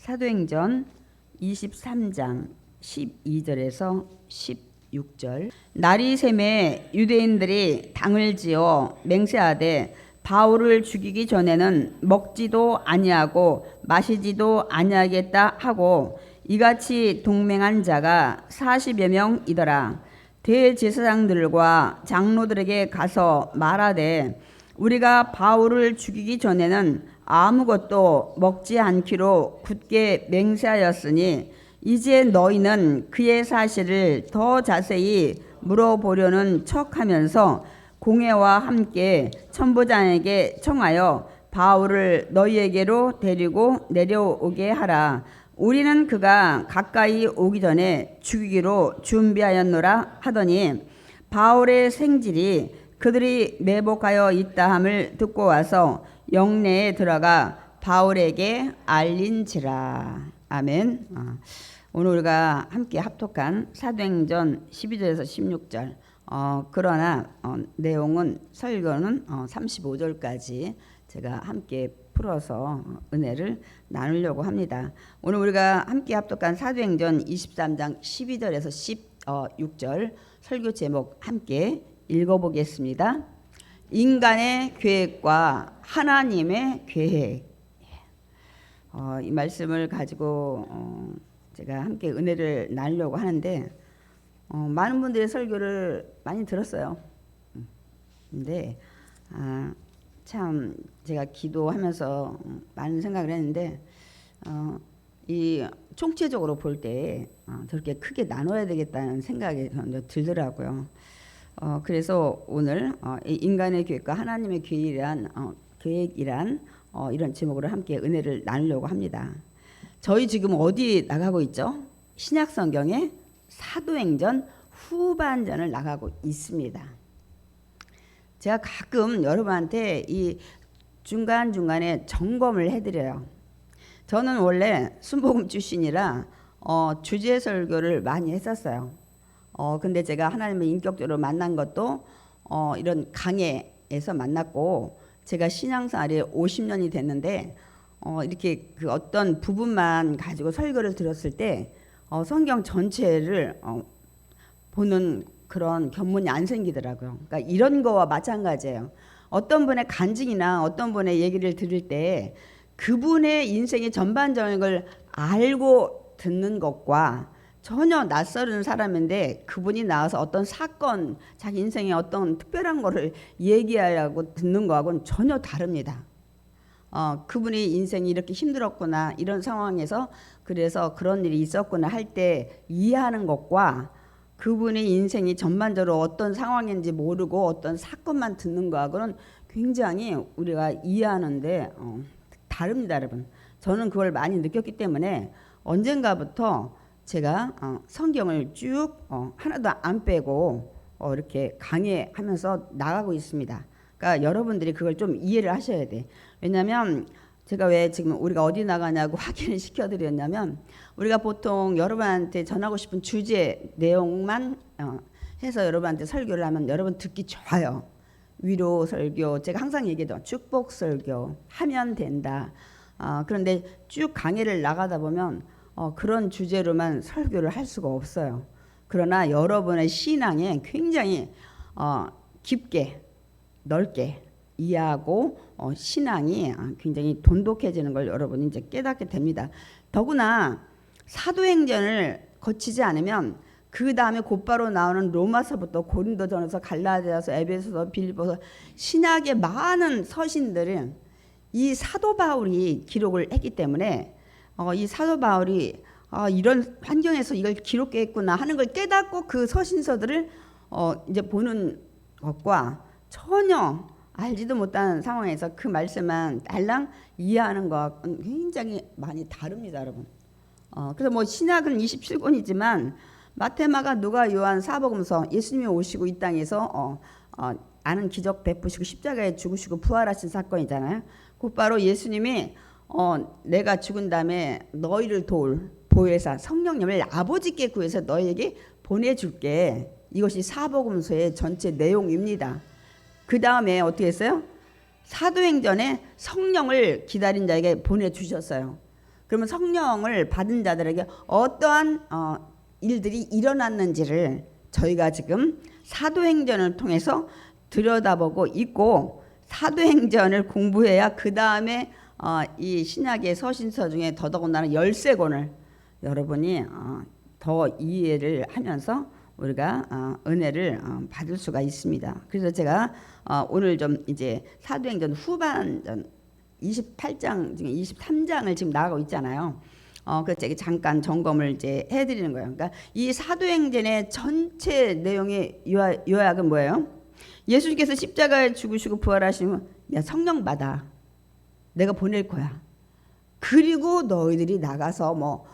사도행전 23장 12절에서 16절. 날이 새매 유대인들이 당을 지어 맹세하되 바울을 죽이기 전에는 먹지도 아니하고 마시지도 아니하겠다 하고 이같이 동맹한 자가 40여 명이더라. 대제사장들과 장로들에게 가서 말하되 우리가 바울을 죽이기 전에는 아무것도 먹지 않기로 굳게 맹세하였으니 이제 너희는 그의 사실을 더 자세히 물어보려는 척하면서 공회와 함께 천부장에게 청하여 바울을 너희에게로 데리고 내려오게 하라. 우리는 그가 가까이 오기 전에 죽이기로 준비하였노라 하더니 바울의 생질이 그들이 매복하여 있다함을 듣고 와서 영내에 들어가 바울에게 알린지라. 아멘. 오늘 우리가 함께 합독한 사도행전 12절에서 16절. 그러나 내용은 설교는 35절까지 제가 함께 풀어서 은혜를 나누려고 합니다. 오늘 우리가 함께 합독한 사도행전 23장 12절에서 16절 설교 제목 함께 읽어보겠습니다. 인간의 계획과 하나님의 계획. 이 말씀을 가지고 제가 함께 은혜를 나누려고 하는데 많은 분들의 설교를 많이 들었어요. 근데 참 제가 기도하면서 많은 생각을 했는데 이 총체적으로 볼 때 저렇게 크게 나눠야 되겠다는 생각이 들더라고요. 그래서 오늘 인간의 계획과 하나님의 계획이란 이런 제목으로 함께 은혜를 나누려고 합니다. 저희 지금 어디 나가고 있죠? 신약 성경의 사도행전 후반전을 나가고 있습니다. 제가 가끔 여러분한테 이 중간중간에 점검을 해드려요. 저는 원래 순복음 출신이라 주제 설교를 많이 했었어요. 근데 제가 하나님을 인격적으로 만난 것도 이런 강해에서 만났고, 제가 신앙생활이 50년이 됐는데 이렇게 그 어떤 부분만 가지고 설교를 들었을 때 성경 전체를 보는 그런 견문이 안 생기더라고요. 그러니까 이런 거와 마찬가지예요. 어떤 분의 간증이나 어떤 분의 얘기를 들을 때 그분의 인생의 전반적인 걸 알고 듣는 것과 전혀 낯설은 사람인데 그분이 나와서 어떤 사건, 자기 인생의 어떤 특별한 거를 얘기하려고 듣는 거하고는 전혀 다릅니다. 그분이 인생이 이렇게 힘들었구나, 이런 상황에서 그래서 그런 일이 있었구나 할 때 이해하는 것과 그분의 인생이 전반적으로 어떤 상황인지 모르고 어떤 사건만 듣는 거하고는 굉장히 우리가 이해하는데 다릅니다, 여러분. 저는 그걸 많이 느꼈기 때문에 언젠가부터 제가 성경을 쭉 하나도 안 빼고 이렇게 강의하면서 나가고 있습니다. 그러니까 여러분들이 그걸 좀 이해를 하셔야 돼. 왜냐하면 제가 왜 지금 우리가 어디 나가냐고 확인을 시켜드렸냐면, 우리가 보통 여러분한테 전하고 싶은 주제 내용만 해서 여러분한테 설교를 하면 여러분 듣기 좋아요. 위로 설교, 제가 항상 얘기해도 축복 설교 하면 된다. 그런데 쭉 강의를 나가다 보면 그런 주제로만 설교를 할 수가 없어요. 그러나 여러분의 신앙에 굉장히 깊게 넓게 이해하고 신앙이 굉장히 돈독해지는 걸 여러분이 이제 깨닫게 됩니다. 더구나 사도행전을 거치지 않으면 그 다음에 곧바로 나오는 로마서부터 고린도전서, 갈라디아서, 에베소서, 빌립보서, 신약의 많은 서신들은 이 사도 바울이 기록을 했기 때문에 이 사도 바울이 이런 환경에서 이걸 기록했구나 하는 걸 깨닫고 그 서신서들을 이제 보는 것과 전혀 알지도 못하는 상황에서 그 말씀만 달랑 이해하는 것과는 굉장히 많이 다릅니다, 여러분. 그래서 뭐 신약은 27권이지만 마태, 마가, 누가, 요한, 사복음서, 예수님이 오시고 이 땅에서 아는 기적 베푸시고 십자가에 죽으시고 부활하신 사건이잖아요. 곧바로 예수님이 내가 죽은 다음에 너희를 도울 보혜사 성령님을 아버지께 구해서 너희에게 보내줄게. 이것이 사복음서의 전체 내용입니다. 그 다음에 어떻게 했어요? 사도행전에 성령을 기다린 자에게 보내주셨어요. 그러면 성령을 받은 자들에게 어떠한 일들이 일어났는지를 저희가 지금 사도행전을 통해서 들여다보고 있고, 사도행전을 공부해야 그 다음에 이 신약의 서신서 중에 더더군다나 13권을 여러분이 더 이해를 하면서 우리가 은혜를 받을 수가 있습니다. 그래서 제가 오늘 좀 이제 사도행전 후반전 28장 중에 23장을 지금 나가고 있잖아요. 그래서 제가 잠깐 점검을 이제 해드리는 거예요. 그러니까 이 사도행전의 전체 내용의 요약은 뭐예요? 예수님께서 십자가에 죽으시고 부활하시면 야 성령 받아, 내가 보낼 거야. 그리고 너희들이 나가서 뭐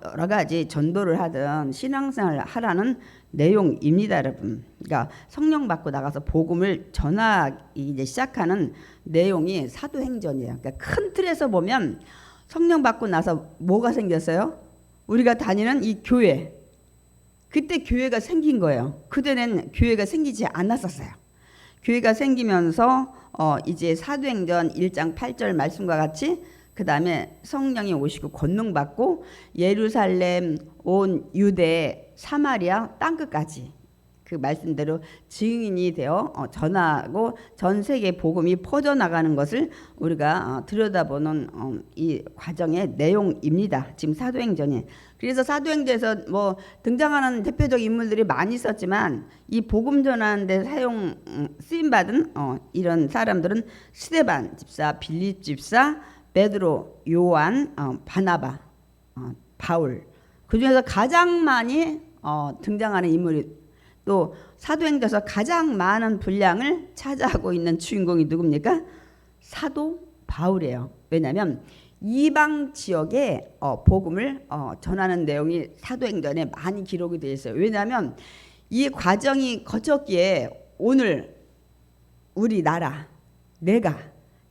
여러 가지 전도를 하든 신앙생활을 하라는 내용입니다, 여러분. 그러니까 성령 받고 나가서 복음을 전하기 이제 시작하는 내용이 사도행전이에요. 그러니까 큰 틀에서 보면 성령 받고 나서 뭐가 생겼어요? 우리가 다니는 이 교회. 그때 교회가 생긴 거예요. 그전엔 교회가 생기지 않았었어요. 교회가 생기면서 이제 사도행전 1장 8절 말씀과 같이 그 다음에 성령이 오시고 권능 받고 예루살렘 온 유대 사마리아 땅끝까지 그 말씀대로 증인이 되어 전하고 전 세계 복음이 퍼져나가는 것을 우리가 들여다보는 이 과정의 내용입니다. 지금 사도행전이. 그래서 사도행전에서 뭐 등장하는 대표적 인물들이 많이 있었지만 이 복음 전하는 데 쓰임 받은 이런 사람들은 스데반 집사, 빌립 집사, 베드로, 요한, 바나바, 바울. 그중에서 가장 많이 등장하는 인물이, 또 사도행전에서 가장 많은 분량을 차지하고 있는 주인공이 누굽니까? 사도 바울이에요. 왜냐하면 이방 지역에 복음을 전하는 내용이 사도행전에 많이 기록이 되어 있어요. 왜냐하면 이 과정이 거쳤기에 오늘 우리나라, 내가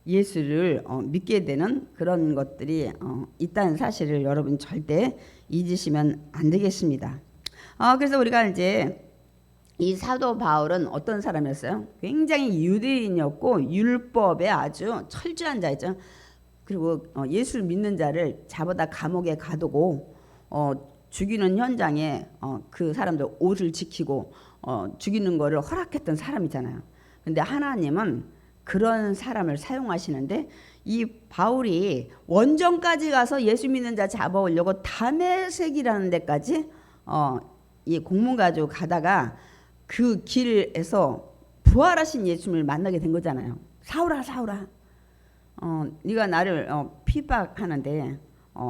예수를 믿게 되는 그런 것들이 있다는 사실을 여러분 절대 잊으시면 안 되겠습니다. 그래서 우리가 이제 이 사도 바울은 어떤 사람이었어요? 굉장히 유대인이었고 율법에 아주 철저한 자였죠. 그리고 예수를 믿는 자를 잡아다 감옥에 가두고 죽이는 현장에 그 사람들 옷을 지키고 죽이는 거를 허락했던 사람이잖아요. 근데 하나님은 그런 사람을 사용하시는데 이 바울이 원정까지 가서 예수 믿는 자 잡아오려고 다메섹이라는 데까지 이 공문 가지고 가다가 그 길에서 부활하신 예수님을 만나게 된 거잖아요. 사울아 사울아, 네가 나를 핍박하는데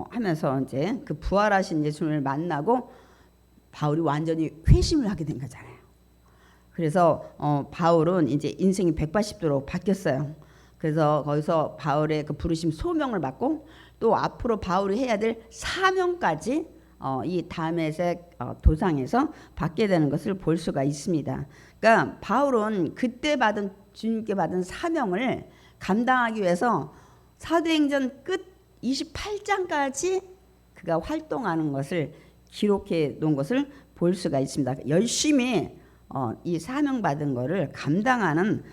하면서 이제 그 부활하신 예수님을 만나고 바울이 완전히 회심을 하게 된 거잖아요. 그래서 바울은 이제 인생이 180도로 바뀌었어요. 그래서 거기서 바울의 그 부르심 소명을 받고 또 앞으로 바울이 해야 될 사명까지 이 다메섹 도상에서 받게 되는 것을 볼 수가 있습니다. 그러니까 바울은 그때 받은 주님께 받은 사명을 감당하기 위해서 사도행전 끝 28장까지 그가 활동하는 것을 기록해 놓은 것을 볼 수가 있습니다. 열심히 이 사명 받은 것을 감당하는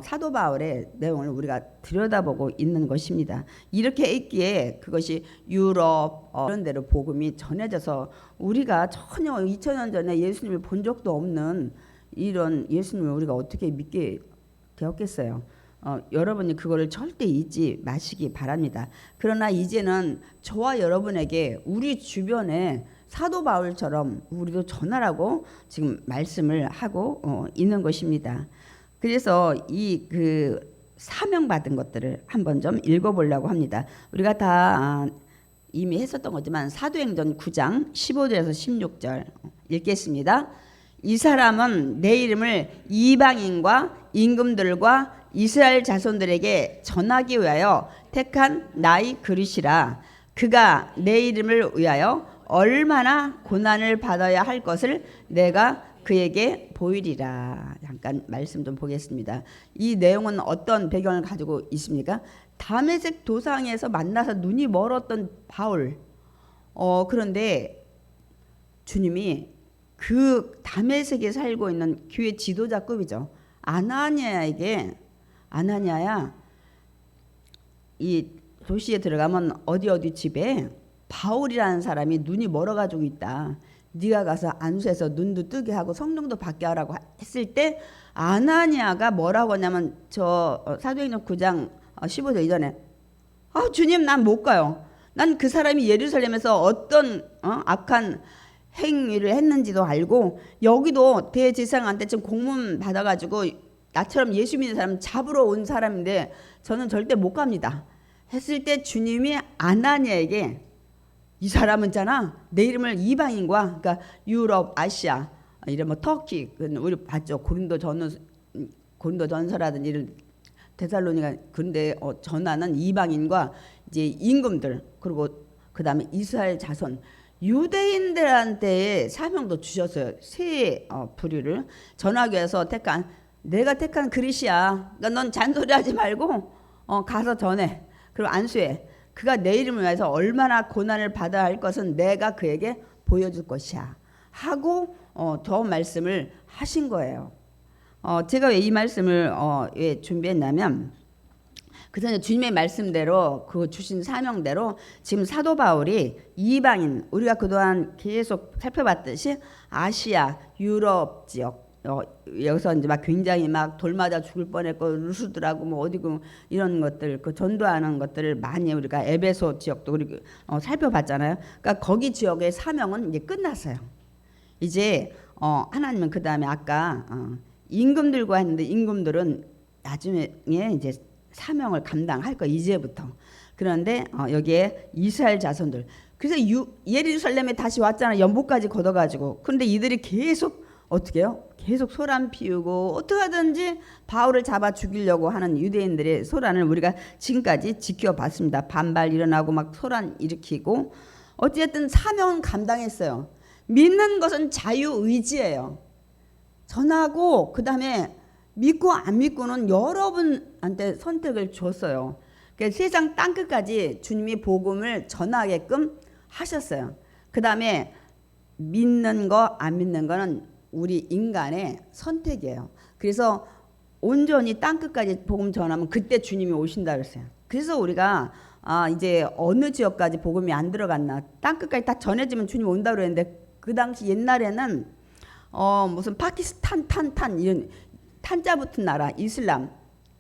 사도 바울의 내용을 우리가 들여다보고 있는 것입니다. 이렇게 있기에 그것이 유럽 이런 데로 복음이 전해져서 우리가 전혀 2000년 전에 예수님을 본 적도 없는 이런 예수님을 우리가 어떻게 믿게 되었겠어요. 여러분이 그거를 절대 잊지 마시기 바랍니다. 그러나 이제는 저와 여러분에게 우리 주변에 사도 바울처럼 우리도 전하라고 지금 말씀을 하고 있는 것입니다. 그래서 이 그 사명 받은 것들을 한번 좀 읽어보려고 합니다. 우리가 다 이미 했었던 거지만 사도행전 9장 15절에서 16절 읽겠습니다. 이 사람은 내 이름을 이방인과 임금들과 이스라엘 자손들에게 전하기 위하여 택한 나의 그릇이라. 그가 내 이름을 위하여 얼마나 고난을 받아야 할 것을 내가 그에게 보이리라. 잠깐 말씀 좀 보겠습니다. 이 내용은 어떤 배경을 가지고 있습니까? 다메섹 도상에서 만나서 눈이 멀었던 바울. 그런데 주님이 그 다메섹에 살고 있는 교회 지도자급이죠. 아나니아에게, 아나니아야, 이 도시에 들어가면 어디 집에 바울이라는 사람이 눈이 멀어가지고 있다. 네가 가서 안수해서 눈도 뜨게 하고 성령도 받게 하라고 했을 때 아나니아가 뭐라고 하냐면 저 사도행전 9장 15절 이전에 주님 난 못 가요. 난 그 사람이 예루살렘에서 어떤 악한 행위를 했는지도 알고 여기도 대제사장한테 지금 공문 받아가지고 나처럼 예수 믿는 사람 잡으러 온 사람인데 저는 절대 못 갑니다. 했을 때 주님이 아나니아에게 이 사람은 있잖아 내 이름을 이방인과 그러니까 유럽, 아시아 이런 뭐 터키 우리 봤죠. 고린도전서라든지 이런 데살로니가 그런데 전하는 이방인과 이제 임금들 그리고 그 다음에 이스라엘 자손 유대인들한테 사명도 주셨어요. 세 부류를 전하기 위해서 내가 택한 그릇이야. 그러니까 넌 잔소리하지 말고 가서 전해. 그리고 안수해. 그가 내 이름을 위해서 얼마나 고난을 받아야 할 것은 내가 그에게 보여줄 것이야. 하고 저 말씀을 하신 거예요. 제가 왜 이 말씀을 왜 준비했냐면 그래서 주님의 말씀대로 그 주신 사명대로 지금 사도 바울이 이방인 우리가 그동안 계속 살펴봤듯이 아시아, 유럽 지역 여기서 이제 막 굉장히 막 돌 맞아 죽을 뻔했고 루스드라고 뭐 어디고 이런 것들 그 전도하는 것들을 많이 우리가 에베소 지역도 우리 살펴봤잖아요. 그러니까 거기 지역의 사명은 이제 끝났어요. 이제 하나님은 그 다음에 아까 임금들과 했는데 임금들은 나중에 이제 사명을 감당할 거 이제부터. 그런데 여기에 이스라엘 자손들. 그래서 예루살렘에 다시 왔잖아. 연복까지 걷어가지고. 그런데 이들이 계속 어떻게 해요? 계속 소란 피우고 어떻게 하든지 바울을 잡아 죽이려고 하는 유대인들의 소란을 우리가 지금까지 지켜봤습니다. 반발 일어나고 막 소란 일으키고 어쨌든 사명은 감당했어요. 믿는 것은 자유의지예요. 전하고 그 다음에 믿고 안 믿고는 여러분한테 선택을 줬어요. 그러니까 세상 땅끝까지 주님이 복음을 전하게끔 하셨어요. 그 다음에 믿는 거 안 믿는 거는 우리 인간의 선택이에요. 그래서 온전히 땅끝까지 복음 전하면 그때 주님이 오신다 그랬어요. 그래서 우리가 이제 어느 지역까지 복음이 안 들어갔나 땅끝까지 다 전해지면 주님 온다 그랬는데 그 당시 옛날에는 무슨 파키스탄 탄 이런 탄자 붙은 나라 이슬람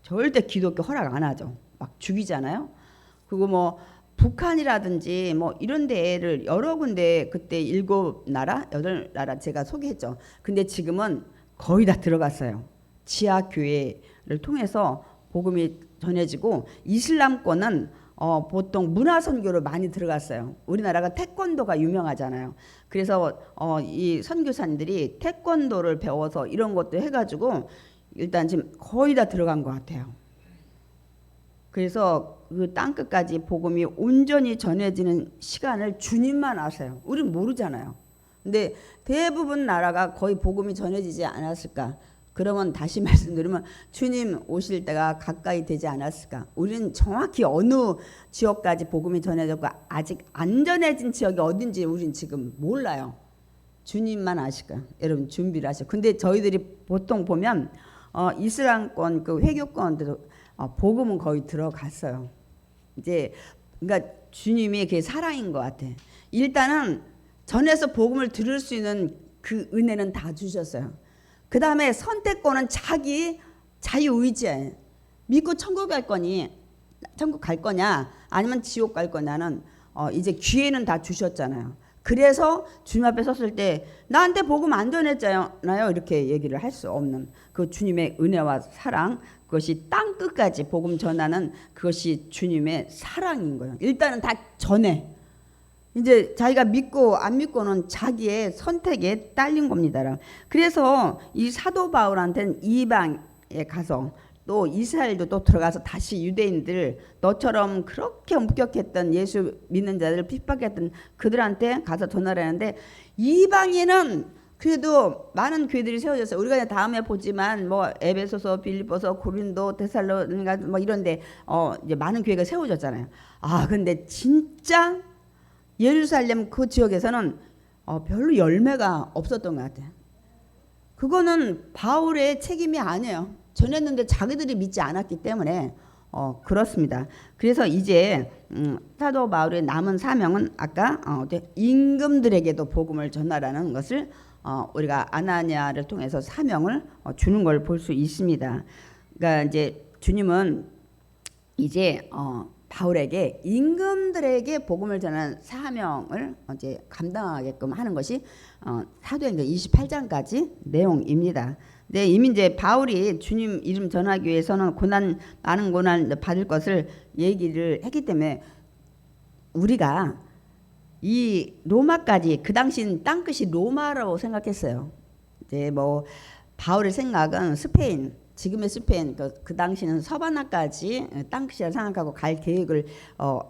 절대 기독교 허락 안 하죠. 막 죽이잖아요. 그리고 뭐 북한이라든지 뭐 이런 데를 여러 군데 그때 7나라 8나라 제가 소개했죠. 근데 지금은 거의 다 들어갔어요. 지하 교회를 통해서 복음이 전해지고 이슬람권은 보통 문화 선교로 많이 들어갔어요. 우리나라가 태권도가 유명하잖아요. 그래서 이 선교사님들이 태권도를 배워서 이런 것도 해가지고 일단 지금 거의 다 들어간 것 같아요. 그래서 그 땅끝까지 복음이 온전히 전해지는 시간을 주님만 아세요. 우리는 모르잖아요. 근데 대부분 나라가 거의 복음이 전해지지 않았을까? 그러면 다시 말씀드리면 주님 오실 때가 가까이 되지 않았을까? 우리는 정확히 어느 지역까지 복음이 전해졌고 아직 안 전해진 지역이 어딘지 우리는 지금 몰라요. 주님만 아실까요? 여러분 준비를 하셔. 근데 저희들이 보통 보면 이슬람권 그 회교권도 복음은 거의 들어갔어요. 이제 그러니까 주님이 그게 사랑인 것 같아. 일단은 전해서 복음을 들을 수 있는 그 은혜는 다 주셨어요. 그 다음에 선택권은 자기 자유의지에 믿고 천국 갈 거냐 아니면 지옥 갈 거냐는 이제 기회는 다 주셨잖아요. 그래서 주님 앞에 섰을 때 나한테 복음 안 전했잖아요 이렇게 얘기를 할 수 없는 그 주님의 은혜와 사랑 그것이 땅끝까지 복음 전하는 그것이 주님의 사랑인 거예요. 일단은 다 전해. 이제 자기가 믿고 안 믿고는 자기의 선택에 딸린 겁니다. 그래서 이 사도 바울한테는 이방에 가서 또 이스라엘도 또 들어가서 다시 유대인들 너처럼 그렇게 엄격했던 예수 믿는 자들을 핍박했던 그들한테 가서 전하를 하는데 이방인은 그래도 많은 교회들이 세워졌어요. 우리가 다음에 보지만 뭐 에베소서, 빌립보서, 고린도, 데살로니가 뭐 이런데 이제 많은 교회가 세워졌잖아요. 근데 진짜 예루살렘 그 지역에서는 별로 열매가 없었던 것 같아요. 그거는 바울의 책임이 아니에요. 전했는데 자기들이 믿지 않았기 때문에 그렇습니다. 그래서 이제 사도 바울의 남은 사명은 아까 임금들에게도 복음을 전하라는 것을 우리가 아나니아를 통해서 사명을 주는 걸 볼 수 있습니다. 그러니까 이제 주님은 이제 바울에게 임금들에게 복음을 전하는 사명을 이제 감당하게끔 하는 것이 사도행전 28장까지 내용입니다. 네, 이미 이제 바울이 주님 이름 전하기 위해서는 많은 고난 받을 것을 얘기를 했기 때문에 우리가 이 로마까지, 그 당시는 땅끝이 로마라고 생각했어요. 이제 뭐 바울의 생각은 스페인, 지금의 스페인, 그 당시는 서바나까지 땅끝이라 생각하고 갈 계획을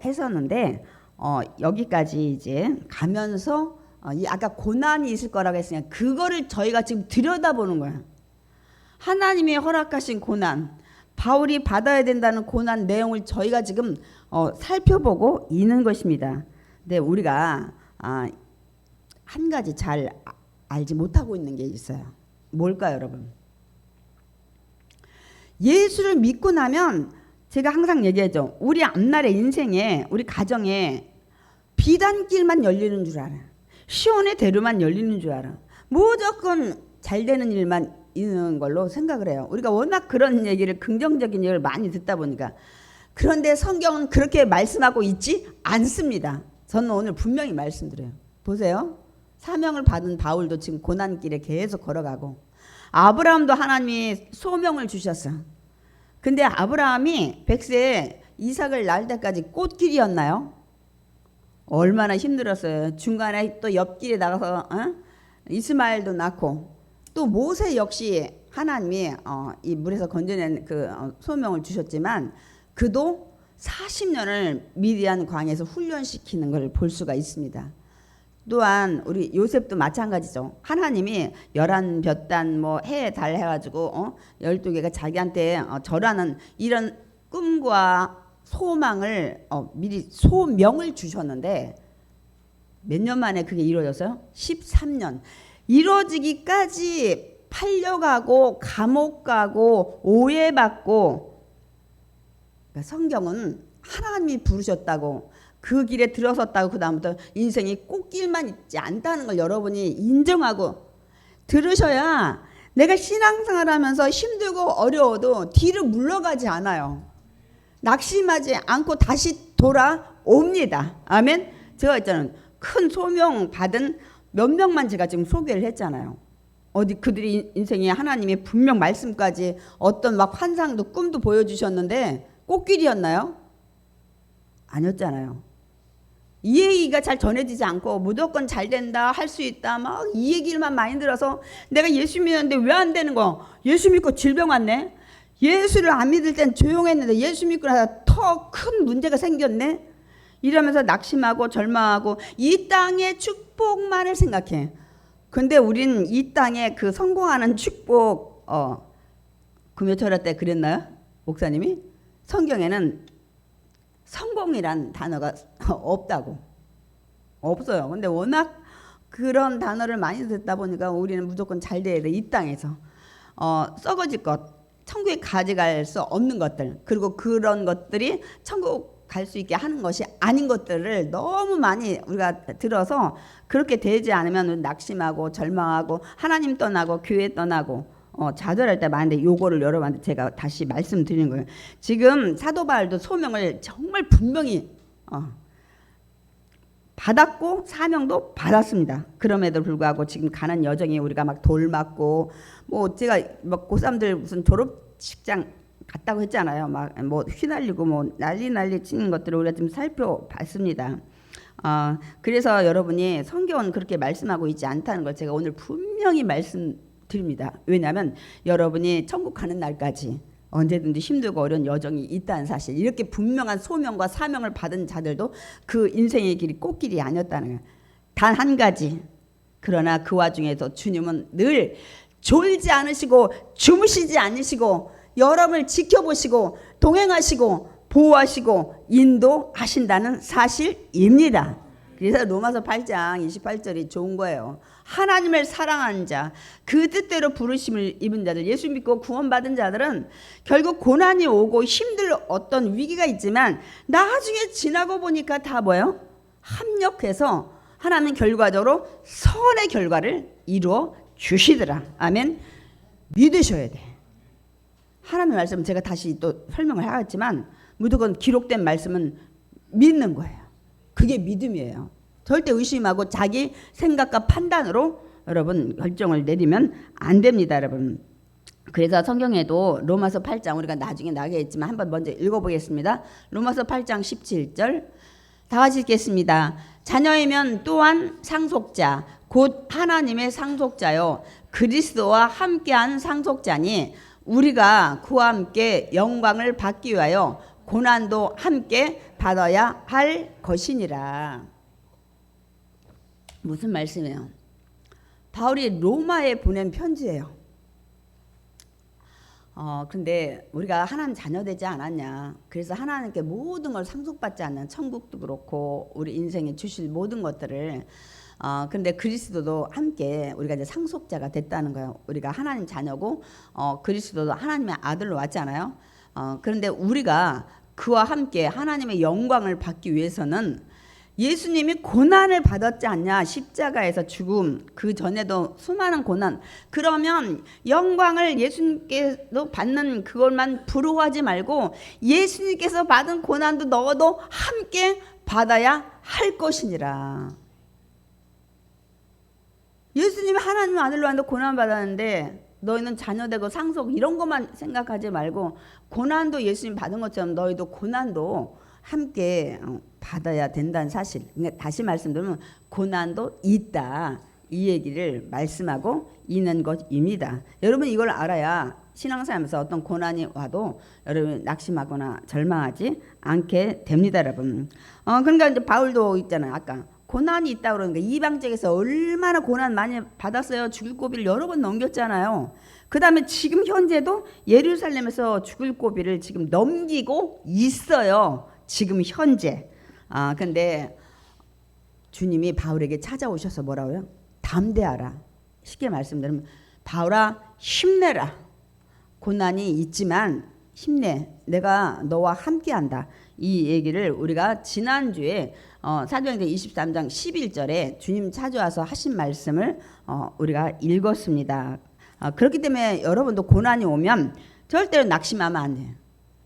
했었는데 여기까지 이제 가면서 아까 고난이 있을 거라고 했으니까 그거를 저희가 지금 들여다보는 거야. 하나님이 허락하신 고난, 바울이 받아야 된다는 고난 내용을 저희가 지금 살펴보고 있는 것입니다. 근데 우리가 한 가지 잘 알지 못하고 있는 게 있어요. 뭘까요, 여러분? 예수를 믿고 나면 제가 항상 얘기하죠. 우리 앞날의 인생에, 우리 가정에 비단길만 열리는 줄 알아. 시온의 대로만 열리는 줄 알아. 무조건 잘 되는 일만 있는 걸로 생각을 해요. 우리가 워낙 그런 얘기를, 긍정적인 얘기를 많이 듣다 보니까. 그런데 성경은 그렇게 말씀하고 있지 않습니다. 저는 오늘 분명히 말씀드려요. 보세요. 사명을 받은 바울도 지금 고난길에 계속 걸어가고, 아브라함도 하나님이 소명을 주셨어. 근데 아브라함이 100세에 이삭을 낳을 때까지 꽃길이었나요? 얼마나 힘들었어요. 중간에 또 옆길에 나가서 이스마엘도 낳고, 또 모세 역시 하나님이 이 물에서 건져낸 그 소명을 주셨지만 그도 40년을 미디안 광에서 훈련시키는 걸 볼 수가 있습니다. 또한 우리 요셉도 마찬가지죠. 하나님이 11볕단 뭐 해 달 해가지고 12개가 자기한테 절하는 이런 꿈과 소망을 미리 소명을 주셨는데 몇 년 만에 그게 이루어졌어요? 13년. 이루어지기까지 팔려가고 감옥 가고 오해받고, 그러니까 성경은 하나님이 부르셨다고 그 길에 들어섰다고 그 다음부터 인생이 꽃길만 있지 않다는 걸 여러분이 인정하고 들으셔야 내가 신앙생활하면서 힘들고 어려워도 뒤로 물러가지 않아요. 낙심하지 않고 다시 돌아옵니다. 아멘. 제가 있잖아요. 큰 소명 받은 몇 명만 제가 지금 소개를 했잖아요. 어디 그들이 인생에 하나님의 분명 말씀까지 어떤 막 환상도 꿈도 보여주셨는데 꽃길이었나요? 아니었잖아요. 이 얘기가 잘 전해지지 않고 무조건 잘 된다, 할 수 있다, 막 이 얘기만 많이 들어서 내가 예수 믿었는데 왜 안 되는 거? 예수 믿고 질병 왔네? 예수를 안 믿을 땐 조용했는데 예수 믿고 나서 더 큰 문제가 생겼네? 이러면서 낙심하고 절망하고 이 땅의 축복만을 생각해. 근데 우린 이 땅에 그 성공하는 축복 금요철화 때 그랬나요? 목사님이? 성경에는 성공이란 단어가 없다고. 없어요. 근데 워낙 그런 단어를 많이 듣다 보니까 우리는 무조건 잘 돼야 돼. 이 땅에서 썩어질 것, 천국에 가져갈 수 없는 것들, 그리고 그런 것들이 천국 갈 수 있게 하는 것이 아닌 것들을 너무 많이 우리가 들어서 그렇게 되지 않으면 낙심하고 절망하고 하나님 떠나고 교회 떠나고 좌절할 때 많은데, 요거를 여러분한테 제가 다시 말씀드리는 거예요. 지금 사도 바울도 소명을 정말 분명히 받았고 사명도 받았습니다. 그럼에도 불구하고 지금 가는 여정에 우리가 막 돌 맞고, 뭐 제가 막 고3들 무슨 졸업식장 갔다고 했잖아요. 막 뭐 휘날리고 뭐 난리 치는 것들을 우리가 좀 살펴봤습니다. 그래서 여러분이 성경은 그렇게 말씀하고 있지 않다는 걸 제가 오늘 분명히 말씀드립니다. 왜냐하면 여러분이 천국 가는 날까지 언제든지 힘들고 어려운 여정이 있다는 사실, 이렇게 분명한 소명과 사명을 받은 자들도 그 인생의 길이 꽃길이 아니었다는 거예요. 단 한 가지, 그러나 그 와중에서 주님은 늘 졸지 않으시고 주무시지 않으시고 여러분을 지켜보시고 동행하시고 보호하시고 인도하신다는 사실입니다. 그래서 로마서 8장 28절이 좋은 거예요. 하나님을 사랑하는 자, 그 뜻대로 부르심을 입은 자들, 예수 믿고 구원받은 자들은 결국 고난이 오고 힘들 어떤 위기가 있지만 나중에 지나고 보니까 다 뭐예요? 합력해서 하나님 결과적으로 선의 결과를 이루어 주시더라. 아멘. 믿으셔야 돼. 하나님의 말씀 제가 다시 또 설명을 하겠지만 무조건 기록된 말씀은 믿는 거예요. 그게 믿음이에요. 절대 의심하고 자기 생각과 판단으로 여러분 결정을 내리면 안 됩니다, 여러분. 그래서 성경에도 로마서 8장 우리가 나중에 나가겠지만 한번 먼저 읽어보겠습니다. 로마서 8장 17절 다 같이 읽겠습니다. 자녀이면 또한 상속자 곧 하나님의 상속자요 그리스도와 함께한 상속자니 우리가 그와 함께 영광을 받기 위하여 고난도 함께 받아야 할 것이니라. 무슨 말씀이에요? 바울이 로마에 보낸 편지예요. 근데 우리가 하나님 자녀 되지 않았냐. 그래서 하나님께 모든 걸 상속받지 않는 천국도 그렇고 우리 인생에 주실 모든 것들을 근데 그리스도도 함께 우리가 이제 상속자가 됐다는 거예요. 우리가 하나님 자녀고 그리스도도 하나님의 아들로 왔잖아요. 그런데 우리가 그와 함께 하나님의 영광을 받기 위해서는 예수님이 고난을 받았지 않냐. 십자가에서 죽음 그 전에도 수많은 고난. 그러면 영광을 예수님께서 받는 그것만 부러워하지 말고 예수님께서 받은 고난도 너도 함께 받아야 할 것이니라. 예수님이 하나님의 아들로 왔는데 고난 받았는데 너희는 자녀되고 상속 이런 것만 생각하지 말고 고난도 예수님 받은 것처럼 너희도 고난도 함께 받아야 된다는 사실. 다시 말씀드리면 고난도 있다. 이 얘기를 말씀하고 있는 것입니다. 여러분 이걸 알아야 신앙생활하면서 어떤 고난이 와도 여러분 낙심하거나 절망하지 않게 됩니다, 여러분. 그러니까 이제 바울도 있잖아요. 아까 고난이 있다 그러니까 이방적에서 얼마나 고난 많이 받았어요. 죽을 고비를 여러 번 넘겼잖아요. 그 다음에 지금 현재도 예루살렘에서 죽을 고비를 지금 넘기고 있어요. 지금 현재. 근데 주님이 바울에게 찾아오셔서 뭐라고요? 담대하라. 쉽게 말씀드리면 바울아 힘내라. 고난이 있지만 힘내. 내가 너와 함께한다. 이 얘기를 우리가 지난주에 사도행전 23장 11절에 주님 찾아와서 하신 말씀을 우리가 읽었습니다. 그렇기 때문에 여러분도 고난이 오면 절대로 낙심하면 안 돼요.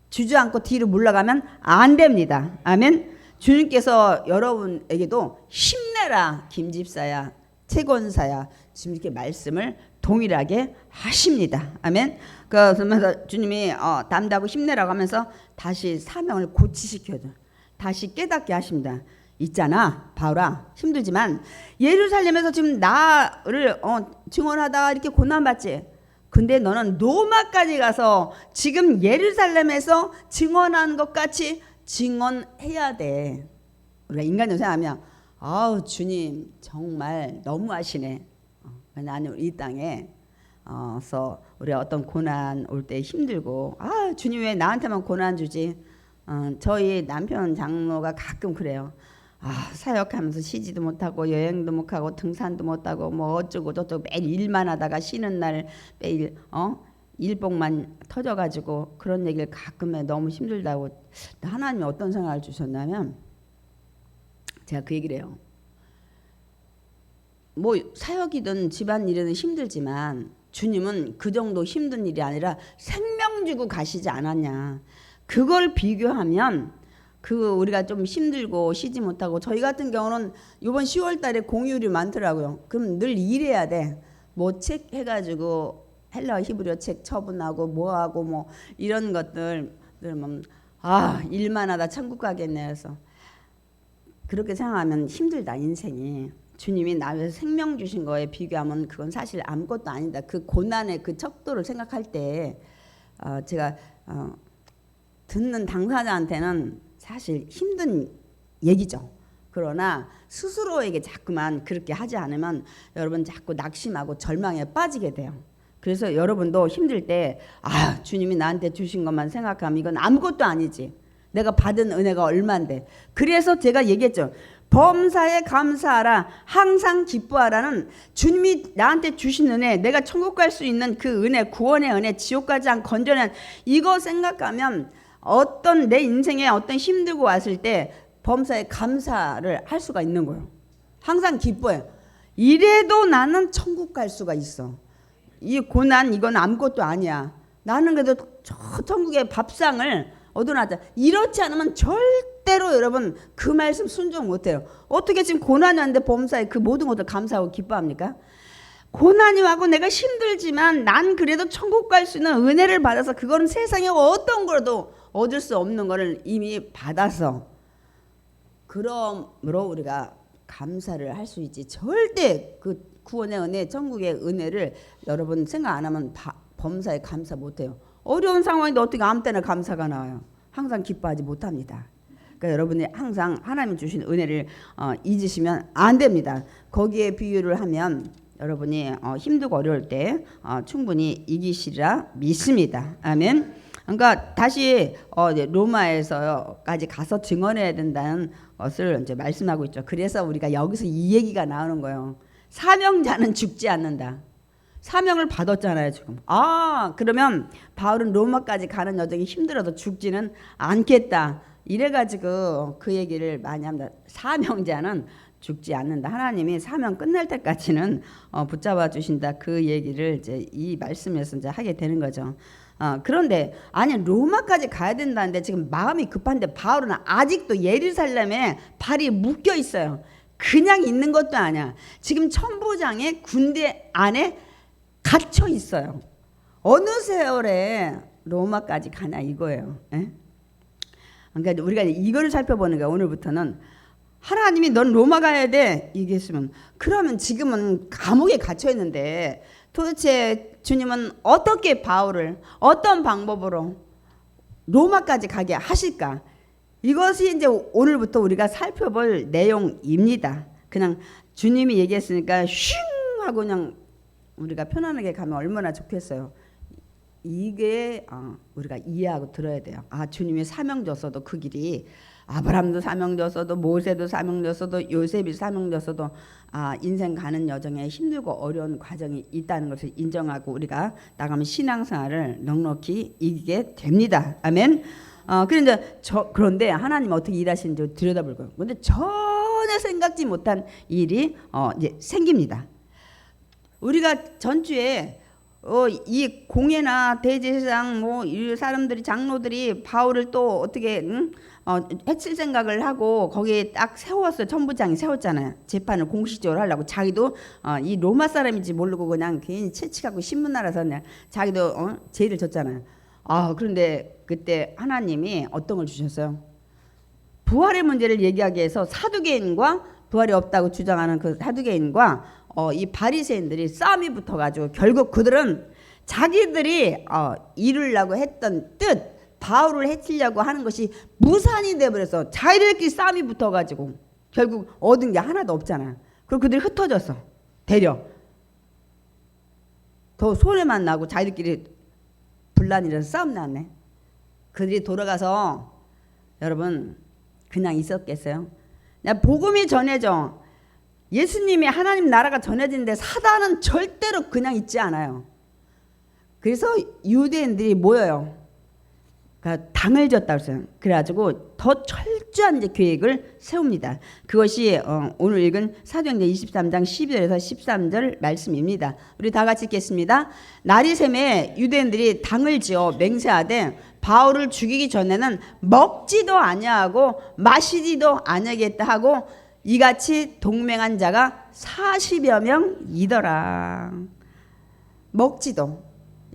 주저앉고 뒤로 물러가면 안 됩니다. 아멘. 주님께서 여러분에게도 힘내라 김집사야 채권사야 지금 이렇게 말씀을 동일하게 하십니다. 아멘. 그러면서 주님이 담대하고 힘내라고 하면서 다시 사명을 고치시켜줘. 다시 깨닫게 하십니다. 있잖아 바울아 힘들지만 예루살렘에서 지금 나를 증언하다가 이렇게 고난받지. 근데 너는 로마까지 가서 지금 예루살렘에서 증언하는 것 같이 증언해야 돼. 우리가 인간적으로 생각하면 아우 주님 정말 너무하시네. 나는 이 땅에서 우리가 어떤 고난 올 때 힘들고 주님 왜 나한테만 고난 주지. 저희 남편 장로가 가끔 그래요. 사역하면서 쉬지도 못하고 여행도 못하고 등산도 못하고 뭐 어쩌고 저쩌고 매일 일만 하다가 쉬는 날 매일 일복만 터져가지고 그런 얘기를 가끔 해. 너무 힘들다고. 하나님이 어떤 생각을 주셨냐면 제가 그 얘기를 해요. 뭐 사역이든 집안일이든 힘들지만 주님은 그 정도 힘든 일이 아니라 생명 주고 가시지 않았냐. 그걸 비교하면 우리가 좀 힘들고 쉬지 못하고 저희 같은 경우는 이번 10월 달에 공휴일이 많더라고요. 그럼 늘 일해야 돼. 뭐 책 해가지고 헬라 히브리어 책 처분하고 뭐하고 뭐 이런 것들 그러면 일만 하다 천국 가겠네 해서 그렇게 생각하면 힘들다 인생이. 주님이 나에서 생명 주신 거에 비교하면 그건 사실 아무것도 아니다. 그 고난의 그 척도를 생각할 때 제가 듣는 당사자한테는 사실 힘든 얘기죠. 그러나 스스로에게 자꾸만 그렇게 하지 않으면 여러분 자꾸 낙심하고 절망에 빠지게 돼요. 그래서 여러분도 힘들 때 주님이 나한테 주신 것만 생각하면 이건 아무것도 아니지. 내가 받은 은혜가 얼만데. 그래서 제가 얘기했죠. 범사에 감사하라. 항상 기뻐하라는 주님이 나한테 주신 은혜, 내가 천국 갈 수 있는 그 은혜, 구원의 은혜, 지옥 가지 않고 건져낸 이거 생각하면 어떤 내 인생에 어떤 힘들고 왔을 때 범사에 감사를 할 수가 있는 거예요. 항상 기뻐해요. 이래도 나는 천국 갈 수가 있어. 이 고난 이건 아무것도 아니야. 나는 그래도 저 천국의 밥상을 얻어놨다. 이렇지 않으면 절대로 여러분 그 말씀 순종 못해요. 어떻게 지금 고난이 왔는데 범사에 그 모든 것들 감사하고 기뻐합니까? 고난이 와고 내가 힘들지만 난 그래도 천국 갈 수 있는 은혜를 받아서 그거는 세상에 어떤 거라도 얻을 수 없는 거를 이미 받아서 그러므로 우리가 감사를 할 수 있지. 절대 그 구원의 은혜, 천국의 은혜를 여러분 생각 안 하면 범사에 감사 못해요. 어려운 상황인데 어떻게 아무 때나 감사가 나와요. 항상 기뻐하지 못합니다. 그러니까 여러분이 항상 하나님 주신 은혜를 잊으시면 안 됩니다. 거기에 비유를 하면 여러분이 힘들고 어려울 때 충분히 이기시리라 믿습니다. 아멘. 그러니까 다시 로마에서까지 가서 증언해야 된다는 것을 이제 말씀하고 있죠. 그래서 우리가 여기서 이 얘기가 나오는 거예요. 사명자는 죽지 않는다. 사명을 받았잖아요 지금. 그러면 바울은 로마까지 가는 여정이 힘들어도 죽지는 않겠다. 이래가지고 그 얘기를 많이 합니다. 사명자는 죽지 않는다. 하나님이 사명 끝날 때까지는 붙잡아 주신다. 그 얘기를 이제 이 말씀에서 이제 하게 되는 거죠. 그런데 아니 로마까지 가야 된다는데 지금 마음이 급한데 바울은 아직도 예루살렘에 발이 묶여 있어요. 그냥 있는 것도 아니야. 지금 천부장의 군대 안에 갇혀 있어요. 어느 세월에 로마까지 가냐 이거예요. 에? 그러니까 우리가 이거를 살펴보는 거야. 오늘부터는 하나님이 넌 로마 가야 돼 얘기했으면 그러면 지금은 감옥에 갇혀 있는데 도대체 주님은 어떻게 바울을 어떤 방법으로 로마까지 가게 하실까? 이것이 이제 오늘부터 우리가 살펴볼 내용입니다. 그냥 주님이 얘기했으니까 슝 하고 그냥 우리가 편안하게 가면 얼마나 좋겠어요. 이게 우리가 이해하고 들어야 돼요. 주님이 사명 줬어도 그 길이 아브라함도 사명 줬어도 모세도 사명 줬어도 요셉이 사명 줬어도 인생 가는 여정에 힘들고 어려운 과정이 있다는 것을 인정하고 우리가 나가면 신앙생활을 넉넉히 이기게 됩니다. 아멘. 그런데 하나님 어떻게 일하시는지 들여다볼 거예요. 그런데 전혀 생각지 못한 일이 이제 생깁니다. 우리가 전주에 이 공예나 대제사장 이 사람들이 장로들이 바울을 또 어떻게 해칠 생각을 하고 거기에 딱 세웠어요. 천부장이 세웠잖아요. 재판을 공식적으로 하려고. 자기도 이 로마 사람인지 모르고 그냥 괜히 채찍하고 신문 알아서 그냥 자기도 죄를 졌잖아요. 그런데 그때 하나님이 어떤 걸 주셨어요? 부활의 문제를 얘기하기 위해서 사두개인과 부활이 없다고 주장하는 그 사두개인과 이 바리새인들이 싸움이 붙어가지고 결국 그들은 자기들이 이루려고 했던 뜻 바울을 해치려고 하는 것이 무산이 돼버려서 자기들끼리 싸움이 붙어가지고 결국 얻은 게 하나도 없잖아. 그리고 그들이 흩어졌어. 되려 더 손해만 나고 자기들끼리 분란이라서 싸움 났네. 그들이 돌아가서 여러분 그냥 있었겠어요? 복음이 전해져. 예수님이 하나님 나라가 전해지는데 사단은 절대로 그냥 있지 않아요. 그래서 유대인들이 모여요. 그러니까 당을 졌다고 했어요. 그래가지고 더 철저한 이제 계획을 세웁니다. 그것이 오늘 읽은 사도행전 23장 12절에서 13절 말씀입니다. 우리 다 같이 읽겠습니다. 날이 새매 유대인들이 당을 지어 맹세하되 바울을 죽이기 전에는 먹지도 아니하고 마시지도 아니하겠다 하고 이같이 동맹한 자가 40여 명이더라. 먹지도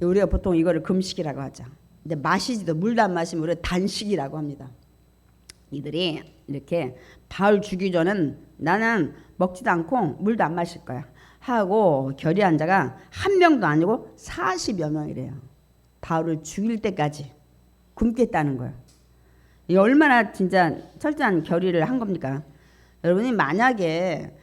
우리가 보통 이거를 금식이라고 하죠. 근데 마시지도 물도 안 마시면 우리가 단식이라고 합니다. 이들이 이렇게 바울 죽이기 전엔 나는 먹지도 않고 물도 안 마실 거야 하고 결의한 자가 한 명도 아니고 40여 명이래요. 바울을 죽일 때까지 굶겠다는 거예요. 이 얼마나 진짜 철저한 결의를 한 겁니까? 여러분이 만약에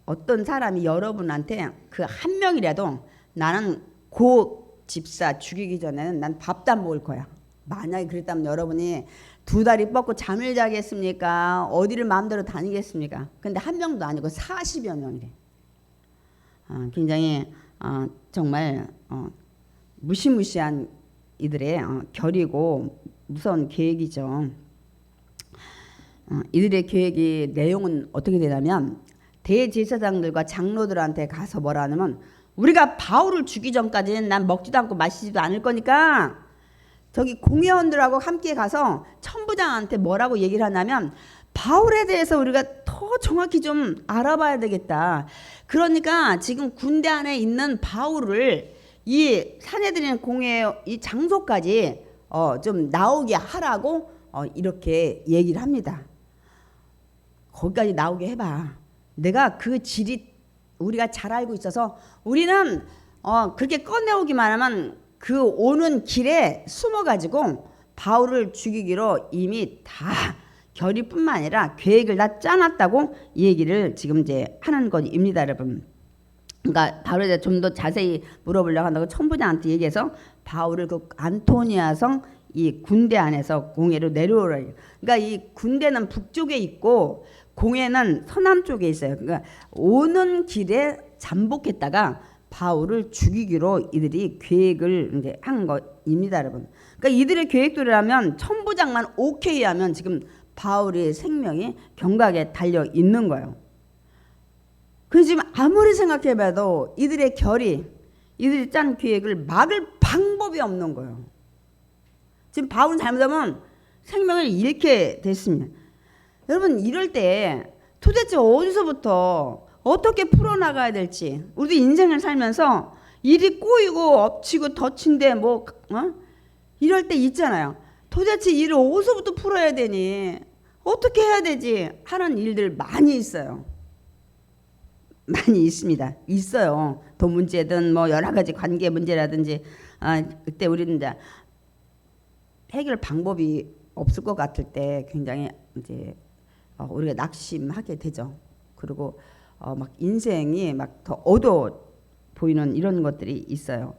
어떤 사람이 여러분한테 그 한 명이라도 나는 고 집사 죽이기 전에는 난 밥도 안 먹을 거야. 만약에 그랬다면 여러분이 두 다리 뻗고 잠을 자겠습니까? 어디를 마음대로 다니겠습니까? 근데 한 명도 아니고 40여 명이래. 굉장히 정말 무시무시한 이들의 결이고 무서운 계획이죠. 이들의 계획이 내용은 어떻게 되냐면 대제사장들과 장로들한테 가서 뭐라 하냐면 우리가 바울을 죽이기 전까지는 난 먹지도 않고 마시지도 않을 거니까 저기 공회원들하고 함께 가서 천부장한테 뭐라고 얘기를 하냐면 바울에 대해서 우리가 더 정확히 좀 알아봐야 되겠다. 그러니까 지금 군대 안에 있는 바울을 이 사내들인 공회 이 장소까지 좀 나오게 하라고 이렇게 얘기를 합니다. 거기까지 나오게 해봐. 내가 그 질이 우리가 잘 알고 있어서 우리는 그렇게 꺼내오기만 하면 그 오는 길에 숨어가지고 바울을 죽이기로 이미 다 결의뿐만 아니라 계획을 다 짜놨다고 얘기를 지금 이제 하는 것입니다, 여러분. 그러니까 바울에 대해 좀 더 자세히 물어보려고 한다고 천부장한테 얘기해서 바울을 그 안토니아성 이 군대 안에서 공회로 내려오라. 그러니까 이 군대는 북쪽에 있고 공회는 서남쪽에 있어요. 그러니까 오는 길에 잠복했다가 바울을 죽이기로 이들이 계획을 이제 한 것입니다, 여러분. 그러니까 이들의 계획대로라면 천부장만 오케이 하면 지금 바울의 생명이 경각에 달려 있는 거예요. 그래서 지금 아무리 생각해봐도 이들의 결의, 이들이 짠 계획을 막을 방법이 없는 거예요. 지금 바울은 잘못하면 생명을 잃게 됐습니다. 여러분 이럴 때 도대체 어디서부터 어떻게 풀어나가야 될지 우리도 인생을 살면서 일이 꼬이고 엎치고 덧친데 이럴 때 있잖아요. 도대체 일을 어디서부터 풀어야 되니 어떻게 해야 되지 하는 일들 많이 있어요. 많이 있습니다. 있어요. 돈 문제든 여러 가지 관계 문제라든지 그때 우리는 이제 해결 방법이 없을 것 같을 때 굉장히 이제 우리가 낙심하게 되죠. 그리고 막 인생이 막 더 어두워 보이는 이런 것들이 있어요.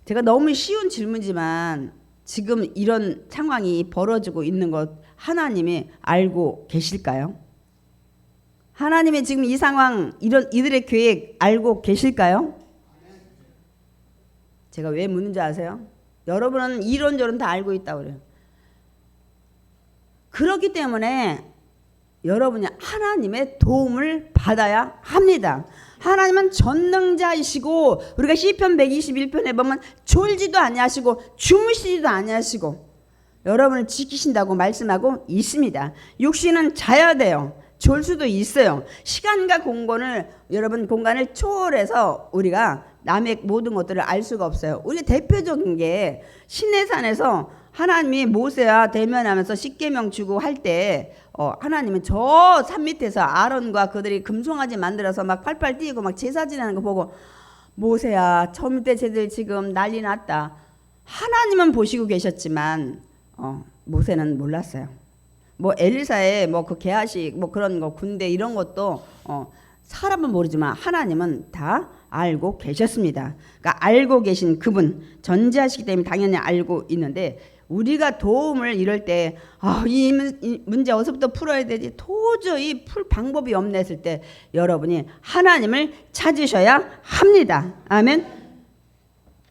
제가 너무 쉬운 질문이지만 지금 이런 상황이 벌어지고 있는 것 하나님이 알고 계실까요? 하나님이 지금 이 상황 이들의 계획 알고 계실까요? 제가 왜 묻는지 아세요? 여러분은 이런저런 다 알고 있다고 그래요. 그렇기 때문에 여러분이 하나님의 도움을 받아야 합니다. 하나님은 전능자이시고 우리가 시편 121편에 보면 졸지도 아니하시고 주무시지도 아니하시고 여러분을 지키신다고 말씀하고 있습니다. 육신은 자야 돼요. 졸 수도 있어요. 시간과 공간을 초월해서 우리가 남의 모든 것들을 알 수가 없어요. 우리 대표적인 게 시내산에서 하나님이 모세와 대면하면서 십계명 주고 할 때 하나님은 저 산 밑에서 아론과 그들이 금송아지 만들어서 막 팔팔 뛰고 막 제사 지내는 거 보고 모세야 저 밑에 쟤들 지금 난리 났다. 하나님은 보시고 계셨지만 모세는 몰랐어요. 엘리사의 그 계하식 그런 거 군대 이런 것도 사람은 모르지만 하나님은 다 알고 계셨습니다. 그러니까 알고 계신 그분 전지하시기 때문에 당연히 알고 있는데 우리가 도움을 이럴 때 이 문제 어디서부터 풀어야 되지 도저히 풀 방법이 없네 했을 때 여러분이 하나님을 찾으셔야 합니다. 아멘.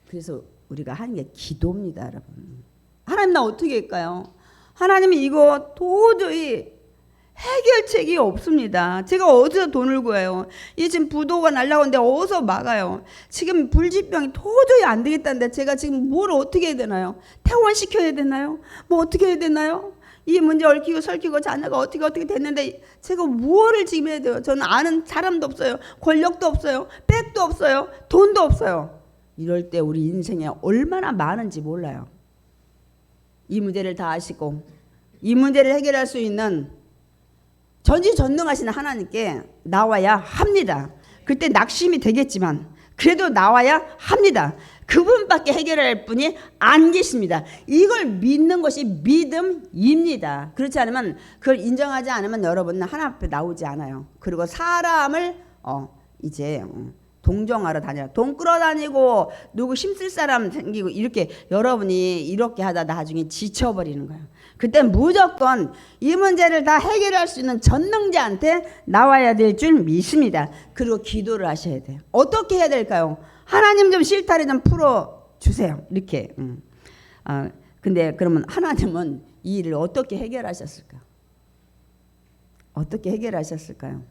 그래서 우리가 하는 게 기도입니다, 여러분. 하나님 나 어떻게 할까요? 하나님이 이거 도저히 해결책이 없습니다. 제가 어디서 돈을 구해요? 이 지금 부도가 날라오는데 어디서 막아요? 지금 불치병이 도저히 안 되겠다는데 제가 지금 뭘 어떻게 해야 되나요? 퇴원시켜야 되나요? 어떻게 해야 되나요? 이 문제 얽히고 설키고 자녀가 어떻게 됐는데 제가 무엇을 지금 해야 돼요? 저는 아는 사람도 없어요. 권력도 없어요. 백도 없어요. 돈도 없어요. 이럴 때 우리 인생에 얼마나 많은지 몰라요. 이 문제를 다 아시고 이 문제를 해결할 수 있는 전지전능하신 하나님께 나와야 합니다. 그때 낙심이 되겠지만 그래도 나와야 합니다. 그분밖에 해결할 분이 안 계십니다. 이걸 믿는 것이 믿음입니다. 그렇지 않으면 그걸 인정하지 않으면 여러분은 하나님 앞에 나오지 않아요. 그리고 사람을 이제 동정하러 다녀 돈 끌어다니고 누구 힘쓸 사람 생기고 이렇게 여러분이 이렇게 하다 나중에 지쳐버리는 거예요. 그때 무조건 이 문제를 다 해결할 수 있는 전능자한테 나와야 될 줄 믿습니다. 그리고 기도를 하셔야 돼요. 어떻게 해야 될까요? 하나님 좀 실타래 좀 풀어주세요. 이렇게. 근데 그러면 하나님은 이 일을 어떻게 해결하셨을까? 어떻게 해결하셨을까요?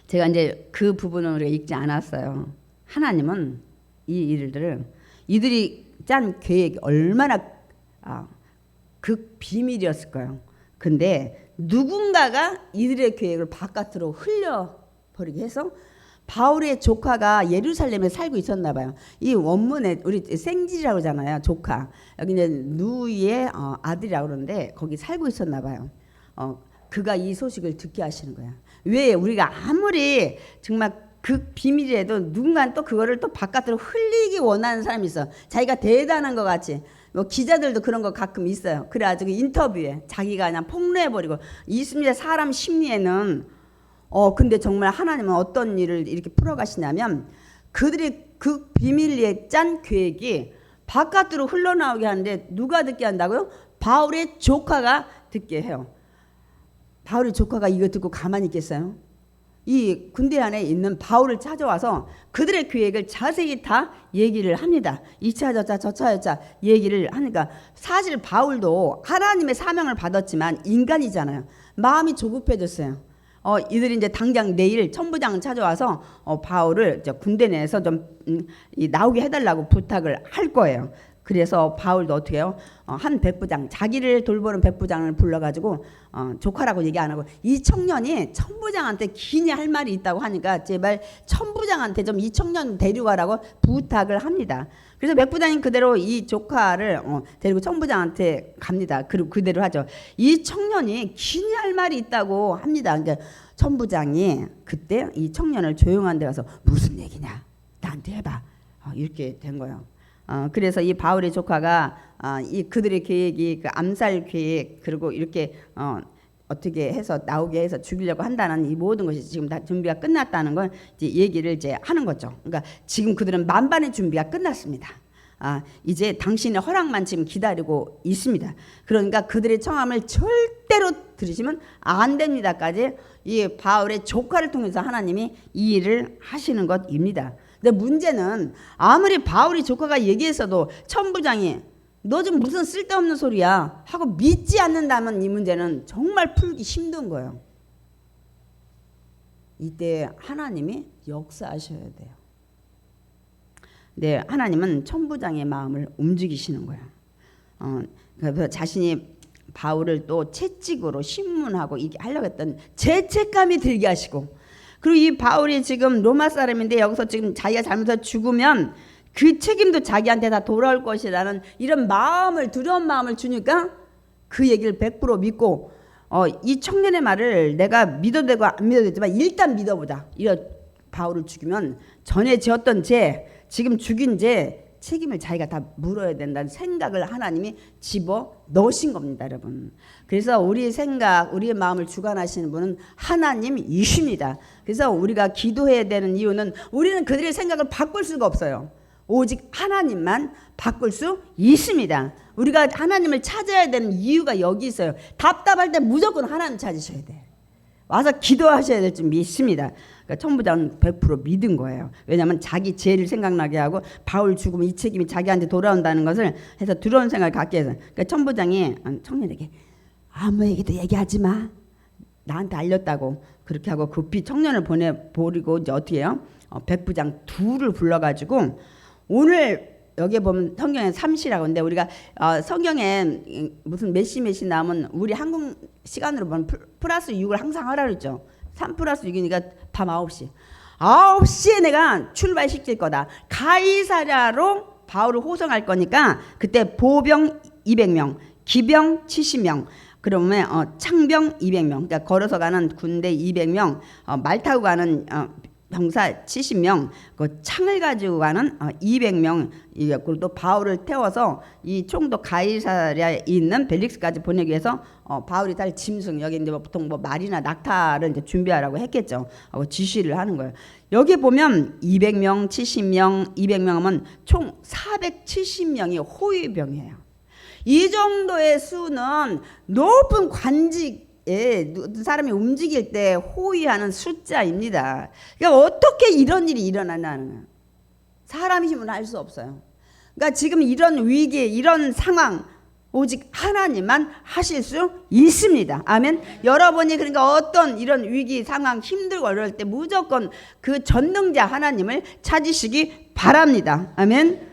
제가 이제 그 부분은 우리가 읽지 않았어요. 하나님은 이 일들을 이들이 짠 계획이 얼마나 비밀이었을까요? 근데 누군가가 이들의 계획을 바깥으로 흘려버리게 해서 바울의 조카가 예루살렘에 살고 있었나 봐요. 이 원문에 우리 생질이라고 하잖아요. 조카. 여기 이제 누이의 아들이라고 그러는데 거기 살고 있었나 봐요. 그가 이 소식을 듣게 하시는 거야. 왜 우리가 아무리 정말 그 비밀이라도 누군가는 또 그거를 또 바깥으로 흘리기 원하는 사람이 있어. 자기가 대단한 것 같이. 뭐 기자들도 그런 거 가끔 있어요. 그래가지고 인터뷰에 자기가 그냥 폭로해버리고 있습니다. 사람 심리에는. 근데 정말 하나님은 어떤 일을 이렇게 풀어가시냐면 그들이 그 비밀리에 짠 계획이 바깥으로 흘러나오게 하는데 누가 듣게 한다고요? 바울의 조카가 듣게 해요. 바울의 조카가 이거 듣고 가만히 있겠어요? 이 군대 안에 있는 바울을 찾아와서 그들의 계획을 자세히 다 얘기를 합니다. 이차 저차 저차 저차 얘기를 하니까 사실 바울도 하나님의 사명을 받았지만 인간이잖아요. 마음이 조급해졌어요. 이들이 이제 당장 내일 천부장 찾아와서 바울을 군대 내에서 좀 나오게 해달라고 부탁을 할 거예요. 그래서 바울도 어떻게 해요? 한 백부장, 자기를 돌보는 백부장을 불러가지고 조카라고 얘기 안 하고 이 청년이 천부장한테 기니 할 말이 있다고 하니까 제발 천부장한테 좀 이 청년 데려가라고 부탁을 합니다. 그래서 백부장이 그대로 이 조카를 데리고 천부장한테 갑니다. 그리고 그대로 하죠. 이 청년이 기니 할 말이 있다고 합니다. 그러니까 천부장이 그때 이 청년을 조용한 데 가서 무슨 얘기냐? 나한테 해봐. 이렇게 된 거예요. 그래서 이 바울의 조카가 이 그들의 계획이 그 암살 계획 그리고 이렇게 어떻게 해서 나오게 해서 죽이려고 한다는 이 모든 것이 지금 다 준비가 끝났다는 걸 이제 얘기를 이제 하는 거죠. 그러니까 지금 그들은 만반의 준비가 끝났습니다. 이제 당신의 허락만 지금 기다리고 있습니다. 그러니까 그들의 청함을 절대로 들으시면 안 됩니다까지 이 바울의 조카를 통해서 하나님이 이 일을 하시는 것입니다. 근데 문제는 아무리 바울이 조카가 얘기했어도 천부장이 너 좀 무슨 쓸데없는 소리야 하고 믿지 않는다면 이 문제는 정말 풀기 힘든 거예요. 이때 하나님이 역사하셔야 돼요. 네, 하나님은 천부장의 마음을 움직이시는 거예요. 그래서 자신이 바울을 또 채찍으로 신문하고 이게 하려고 했던 죄책감이 들게 하시고 그리고 이 바울이 지금 로마 사람인데 여기서 지금 자기가 잘못해서 죽으면 그 책임도 자기한테 다 돌아올 것이라는 이런 마음을 두려운 마음을 주니까 그 얘기를 100% 믿고 이 청년의 말을 내가 믿어도 되고 안 믿어도 되지만 일단 믿어보자. 이런 바울을 죽이면 전에 지었던 죄 지금 죽인 죄 책임을 자기가 다 물어야 된다는 생각을 하나님이 집어 넣으신 겁니다, 여러분. 그래서 우리의 생각, 우리의 마음을 주관하시는 분은 하나님이십니다. 그래서 우리가 기도해야 되는 이유는 우리는 그들의 생각을 바꿀 수가 없어요. 오직 하나님만 바꿀 수 있습니다. 우리가 하나님을 찾아야 되는 이유가 여기 있어요. 답답할 때 무조건 하나님 찾으셔야 돼요. 와서 기도하셔야 될 줄 믿습니다. 그러니까 천부장은 100% 믿은 거예요. 왜냐하면 자기 죄를 생각나게 하고 바울 죽으면 이 책임이 자기한테 돌아온다는 것을 해서 두려운 생각을 갖게 해서 그러니까 천부장이 청년에게 아무에게도 얘기하지 마. 나한테 알렸다고 그렇게 하고 급히 청년을 보내버리고 이제 어떻게 해요? 백부장 둘을 불러가지고 오늘 여기 보면 성경에 3시라고 하는데 우리가 성경에 무슨 몇시 나오면 우리 한국 시간으로 보면 플러스 6을 항상 하라 그랬죠. 3 플러스 6이니까 밤 9시. 9시에 내가 출발시킬 거다. 가이사랴로 바울을 호송할 거니까 그때 보병 200명, 기병 70명, 그러면 창병 200명. 그러니까 걸어서 가는 군대 200명, 말 타고 가는 병사 70명, 그 창을 가지고 가는 200명, 그리고 또 바울을 태워서 이 총독 가이사랴에 있는 벨릭스까지 보내기 위해서 바울이 탈 짐승 여기 이제 보통 말이나 낙타를 이제 준비하라고 했겠죠. 지시를 하는 거예요. 여기 보면 200명, 70명, 200명 하면 총 470명이 호위병이에요. 이 정도의 수는 높은 관직에 사람이 움직일 때 호위하는 숫자입니다. 그러니까 어떻게 이런 일이 일어나냐는 거예요. 사람의 힘은 알 수 없어요. 그러니까 지금 이런 위기, 이런 상황 오직 하나님만 하실 수 있습니다. 아멘. 여러분이 그러니까 어떤 이런 위기 상황 힘들고 어려울 때 무조건 그 전능자 하나님을 찾으시기 바랍니다. 아멘.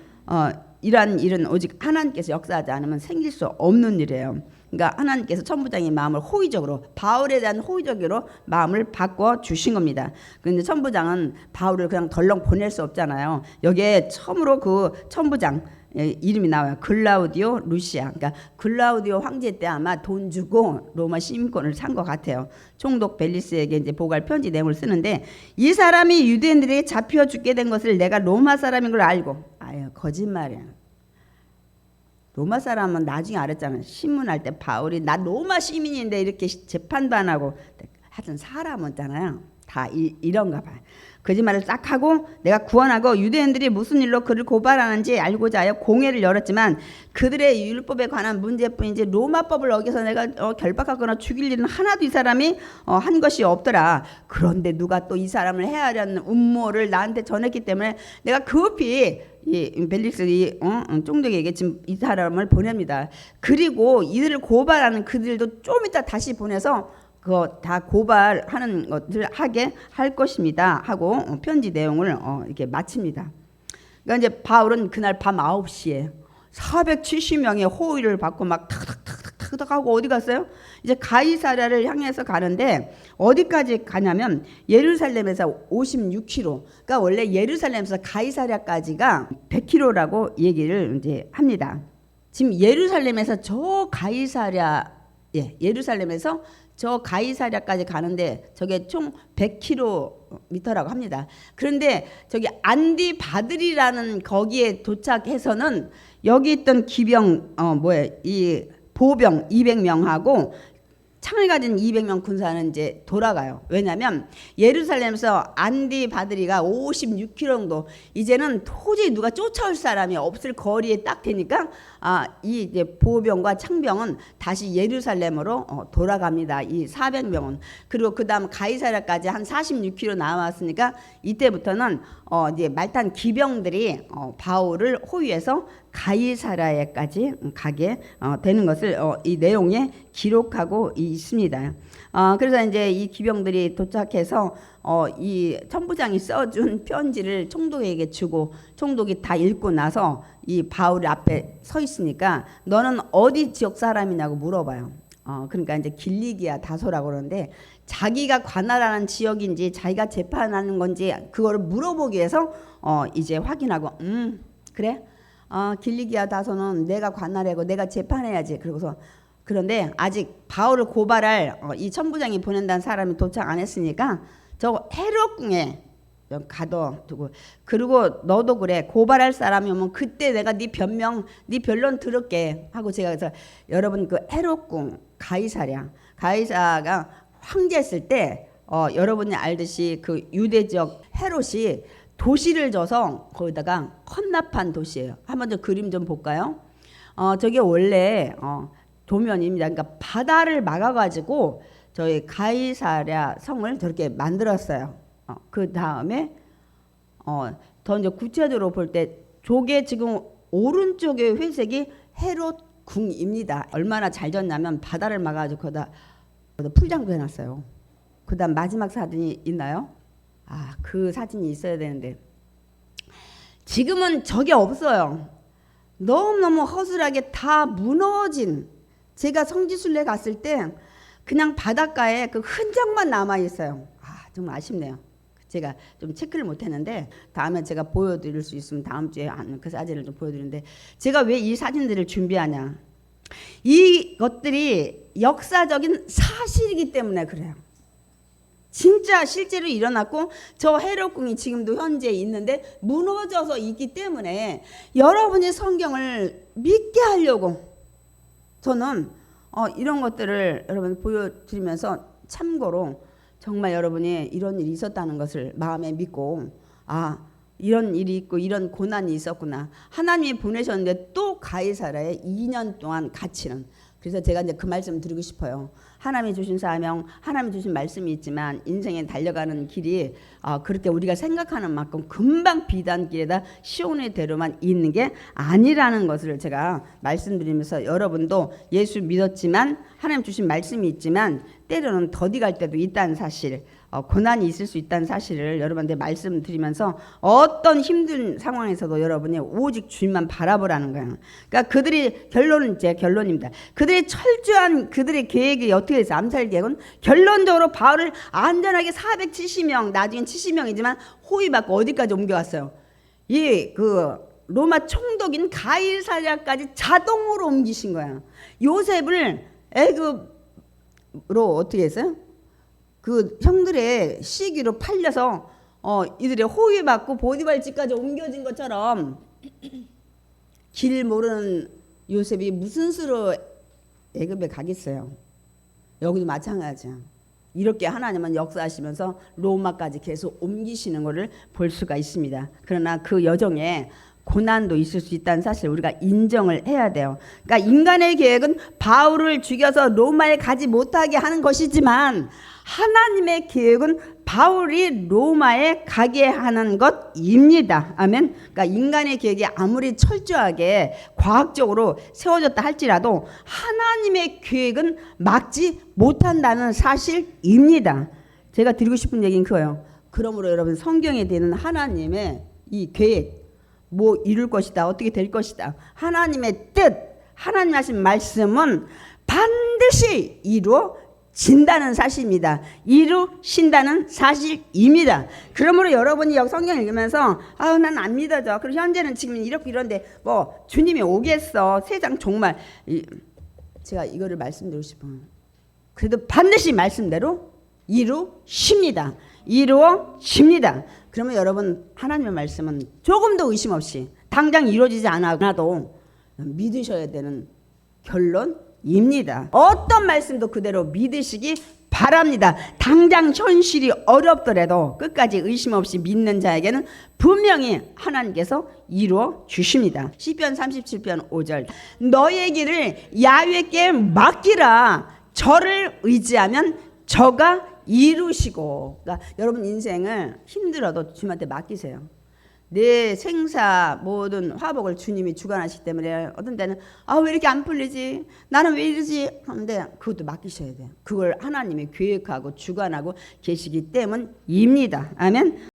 이러한 일은 오직 하나님께서 역사하지 않으면 생길 수 없는 일이에요. 그러니까 하나님께서 천부장의 마음을 호의적으로, 바울에 대한 호의적으로 마음을 바꿔 주신 겁니다. 그런데 천부장은 바울을 그냥 덜렁 보낼 수 없잖아요. 여기에 처음으로 그 천부장 이름이 나와요. 글라우디오 루시아. 그러니까 글라우디오 황제 때 아마 돈 주고 로마 시민권을 산 것 같아요. 총독 벨리스에게 이제 보고할 편지 내용을 쓰는데, 이 사람이 유대인들에게 잡혀 죽게 된 것을 내가 로마 사람인 걸 알고, 아유 거짓말이야. 로마 사람은 나중에 알았잖아요. 신문할 때 바울이 나 로마 시민인데 이렇게 재판도 안 하고, 하여튼 사람은 있잖아요. 다 이런가 봐요. 거짓말을 싹 하고 내가 구원하고 유대인들이 무슨 일로 그를 고발하는지 알고자 하여 공회를 열었지만 그들의 율법에 관한 문제뿐이지 로마법을 어겨서 내가 결박하거나 죽일 일은 하나도 이 사람이 한 것이 없더라. 그런데 누가 또 이 사람을 해하려는 음모를 나한테 전했기 때문에 내가 급히 이 벨릭스 총독에게 지금 이 사람을 보냅니다. 그리고 이들을 고발하는 그들도 좀 이따 다시 보내서 그거 다 고발하는 것을 하게 할 것입니다 하고 편지 내용을 이렇게 마칩니다. 그러니까 이제 바울은 그날 밤 9시에 470명의 호의를 받고 막 탁탁탁탁탁 하고 어디 갔어요? 이제 가이사랴를 향해서 가는데 어디까지 가냐면 예루살렘에서 56km. 그러니까 원래 예루살렘에서 가이사랴까지가 100km라고 얘기를 이제 합니다. 지금 예루살렘에서 저 가이사랴, 예루살렘에서 저 가이사랴까지 가는데 저게 총 100km라고 합니다. 그런데 저기 안디바들이라는 거기에 도착해서는 여기 있던 기병 이 보병 200명하고 창을 가진 200명 군사는 이제 돌아가요. 왜냐하면 예루살렘에서 안디바드리가 56km 정도, 이제는 도저히 누가 쫓아올 사람이 없을 거리에 딱 되니까 이 이제 보병과 창병은 다시 예루살렘으로 돌아갑니다. 이 400명은. 그리고 그다음 가이사랴까지 한 46km 나왔으니까 이때부터는 이제 말탄 기병들이 바울을 호위해서 가이사랴에까지 가게 되는 것을 이 내용에 기록하고 있습니다. 그래서 이제 이 기병들이 도착해서 이 천부장이 써준 편지를 총독에게 주고, 총독이 다 읽고 나서 이 바울 앞에 서 있으니까 너는 어디 지역 사람이냐고 물어봐요. 그러니까 이제 길리기아 다소라고 그러는데 자기가 관할하는 지역인지 자기가 재판하는 건지 그거를 물어보기 위해서 이제 확인하고 그래? 길리기아 다소는 내가 관할하고 내가 재판해야지. 그러고서 그런데 아직 바울을 고발할 이 천부장이 보낸다는 사람이 도착 안 했으니까 저 헤롯궁에 가둬두고, 그리고 너도 그래, 고발할 사람이 오면 그때 내가 네 변론 들을게 하고, 제가 그래서 여러분 그 헤롯궁 가이사가 황제했을 때 여러분이 알듯이 그 유대 지역 헤롯이 도시를 줘서 거기다가 헌납한 도시예요. 한번 저 그림 좀 볼까요? 저게 원래 도면입니다. 그러니까 바다를 막아가지고 저희 가이사랴 성을 저렇게 만들었어요. 그 다음에 더 이제 구체적으로 볼 때 저게 지금 오른쪽의 회색이 헤롯 궁입니다. 얼마나 잘 졌냐면 바다를 막아가지고 거기다 풀장도 해놨어요. 그 다음 마지막 사진이 있나요? 그 사진이 있어야 되는데 지금은 저게 없어요. 너무너무 허술하게 다 무너진, 제가 성지순례 갔을 때 그냥 바닷가에 그 흔적만 남아 있어요. 정말 아쉽네요. 제가 좀 체크를 못했는데 다음에 제가 보여드릴 수 있으면 다음 주에 그 사진을 좀 보여드리는데, 제가 왜 이 사진들을 준비하냐, 이것들이 역사적인 사실이기 때문에 그래요. 진짜 실제로 일어났고 저 헤롯궁이 지금도 현재 있는데 무너져서 있기 때문에 여러분이 성경을 믿게 하려고 저는 이런 것들을 여러분 보여드리면서 참고로 정말 여러분이 이런 일이 있었다는 것을 마음에 믿고 이런 일이 있고 이런 고난이 있었구나. 하나님이 보내셨는데 또 가이사라에 2년 동안 갇히는. 그래서 제가 이제 그 말씀 드리고 싶어요. 하나님이 주신 사명, 하나님이 주신 말씀이 있지만 인생에 달려가는 길이 그렇게 우리가 생각하는 만큼 금방 비단길에다 시온의 대로만 있는 게 아니라는 것을 제가 말씀드리면서, 여러분도 예수 믿었지만 하나님 주신 말씀이 있지만 때로는 더디 갈 때도 있다는 사실, 고난이 있을 수 있다는 사실을 여러분한테 말씀드리면서, 어떤 힘든 상황에서도 여러분이 오직 주님만 바라보라는 거예요. 그러니까 그들이, 결론은 제 결론입니다. 그들의 철저한 그들의 계획이 어떻게 됐어요? 암살 계획은 결론적으로 바울을 안전하게 470명, 나중엔 70명이지만 호위받고 어디까지 옮겨갔어요? 그 로마 총독인 가이사랴까지 자동으로 옮기신 거야. 요셉을 애굽으로 어떻게 했어요? 그 형들의 시기로 팔려서 이들의 호위받고 보디발 집까지 옮겨진 것처럼, 길 모르는 요셉이 무슨 수로 애굽에 가겠어요? 여기도 마찬가지야. 이렇게 하나님은 역사하시면서 로마까지 계속 옮기시는 것을 볼 수가 있습니다. 그러나 그 여정에 고난도 있을 수 있다는 사실 우리가 인정을 해야 돼요. 그러니까 인간의 계획은 바울을 죽여서 로마에 가지 못하게 하는 것이지만, 하나님의 계획은 바울이 로마에 가게 하는 것입니다. 아멘. 그러니까 인간의 계획이 아무리 철저하게 과학적으로 세워졌다 할지라도 하나님의 계획은 막지 못한다는 사실입니다. 제가 드리고 싶은 얘기는 그거예요. 그러므로 여러분, 성경에 되는 하나님의 이 계획, 뭐 이룰 것이다, 어떻게 될 것이다, 하나님의 뜻, 하나님 하신 말씀은 반드시 이루어진다는 사실입니다. 이루신다는 사실입니다. 그러므로 여러분이 여기 성경 읽으면서 난 안 믿어져, 그리고 현재는 지금 이렇게 이런데 뭐 주님이 오겠어, 세상 정말, 제가 이거를 말씀드리고 싶어요. 그래도 반드시 말씀대로 이루십니다. 이루어집니다. 그러면 여러분, 하나님의 말씀은 조금도 의심 없이 당장 이루어지지 않아도 믿으셔야 되는 결론입니다. 어떤 말씀도 그대로 믿으시기 바랍니다. 당장 현실이 어렵더라도 끝까지 의심 없이 믿는 자에게는 분명히 하나님께서 이루어 주십니다. 시편 37편 5절, 너의 길을 야훼께 맡기라. 저를 의지하면 저가 이루시고. 그러니까 여러분 인생을 힘들어도 주님한테 맡기세요. 내 생사 모든 화복을 주님이 주관하시기 때문에 어떤 때는 왜 이렇게 안 풀리지, 나는 왜 이러지 하는데 그것도 맡기셔야 돼요. 그걸 하나님이 계획하고 주관하고 계시기 때문입니다. 아멘.